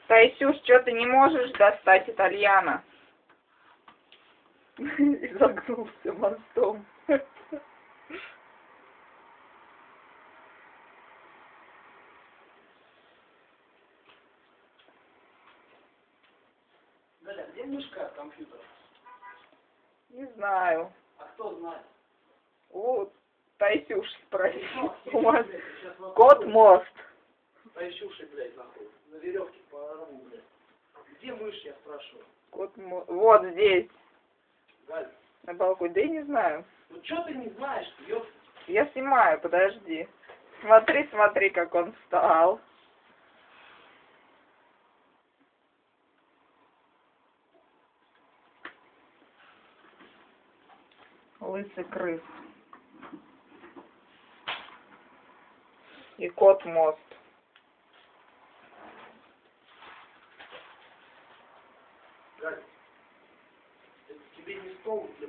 Тайсюш, что ты не можешь достать итальяна? И загнулся мостом. Галя, где мышка от компьютера? Не знаю. А кто знает? Вот, Тайсюш спроси. Ну, У вас блядь, сейчас вопрос. кот мост. Тайсюши, блядь, нахуй. На веревке по ору, блядь. Где мышь, я спрашиваю? Кот мост. Вот здесь. Галь, На балконе. Да я не знаю. ну чё ты не знаешь, ёпта? Я снимаю, подожди. Смотри, смотри, как он встал. Лысый крыс. И кот мост. Галь, это тебе не стол для